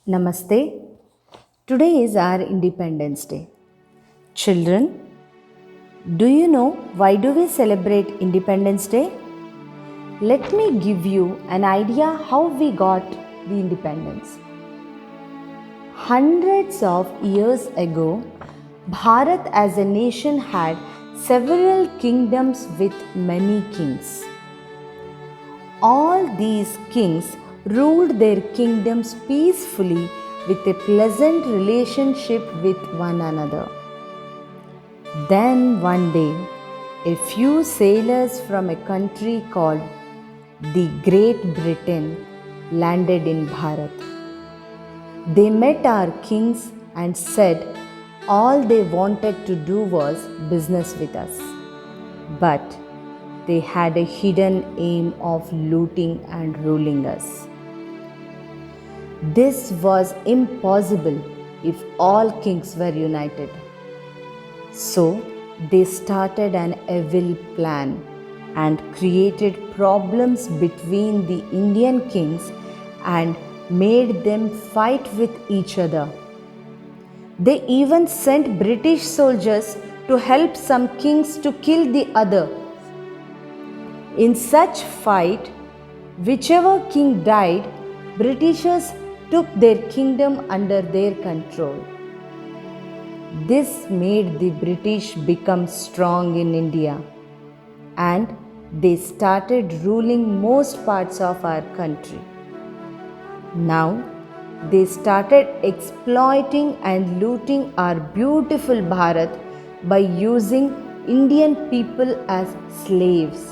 Namaste. Today is our Independence Day. Children, do you know why do we celebrate Independence Day? Let me give you an idea how we got the independence. Hundreds of years ago, Bharat as a nation had several kingdoms with many kings. All these kings ruled their kingdoms peacefully with a pleasant relationship with one another. Then one day, a few sailors from a country called the Great Britain landed in Bharat. They met our kings and said all they wanted to do was business with us. But they had a hidden aim of looting and ruling us. This was impossible if all kings were united. So they started an evil plan and created problems between the Indian kings and made them fight with each other. They even sent British soldiers to help some kings to kill the other. In such fight, whichever king died, Britishers took their kingdom under their control. This made the British become strong in India, and they started ruling most parts of our country. Now, they started exploiting and looting our beautiful Bharat by using Indian people as slaves.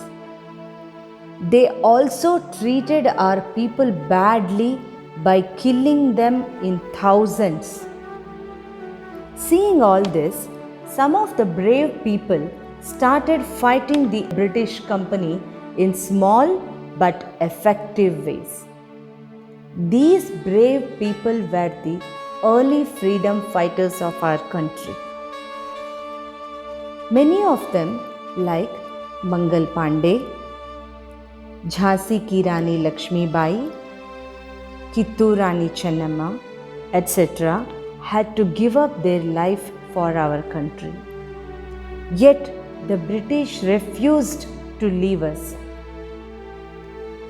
They also treated our people badly by killing them in thousands. Seeing all this, some of the brave people started fighting the British Company in small but effective ways. These brave people were the early freedom fighters of our country. Many of them, like Mangal Pandey, Jhansi ki Rani Lakshmi Bai, Kittur Rani Chennamma, etc., had to give up their life for our country. Yet the British refused to leave us.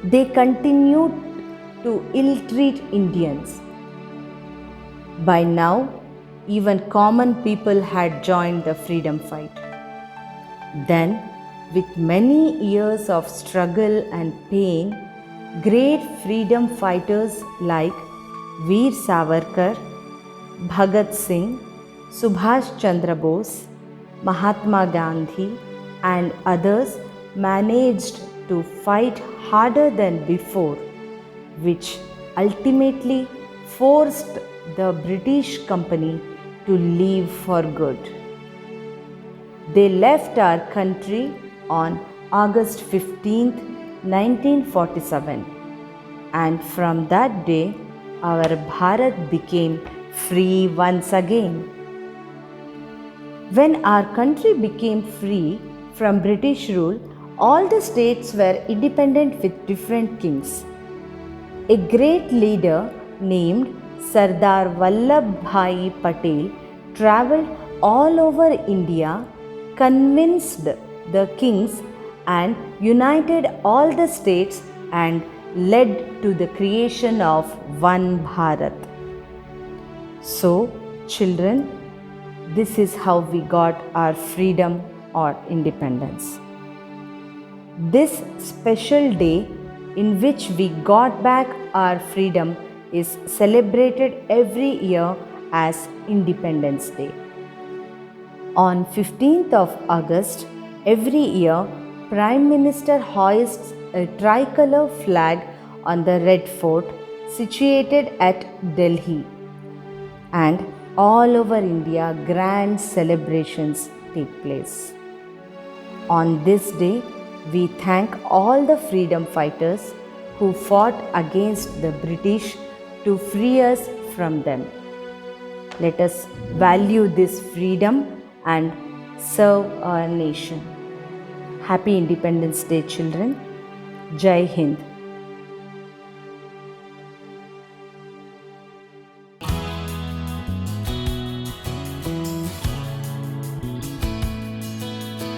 They continued to ill-treat Indians. By now, even common people had joined the freedom fight. Then, with many years of struggle and pain, great freedom fighters like Veer Savarkar, Bhagat Singh, Subhash Chandra Bose, Mahatma Gandhi, and others managed to fight harder than before, which ultimately forced the British Company to leave for good. They left our country on August 15, 1947, and from that day, our Bharat became free once again. When our country became free from British rule, all the states were independent with different kings. A great leader named Sardar Vallabhbhai Patel travelled all over India, convinced the kings, and united all the states and led to the creation of one Bharat. So, children, this is how we got our freedom or independence. This special day in which we got back our freedom is celebrated every year as Independence Day. On 15th of August, every year, Prime Minister hoists a tricolor flag on the Red Fort situated at Delhi. And all over India, grand celebrations take place. On this day, we thank all the freedom fighters who fought against the British to free us from them. Let us value this freedom and serve our nation. Happy Independence Day, children. Jai Hind.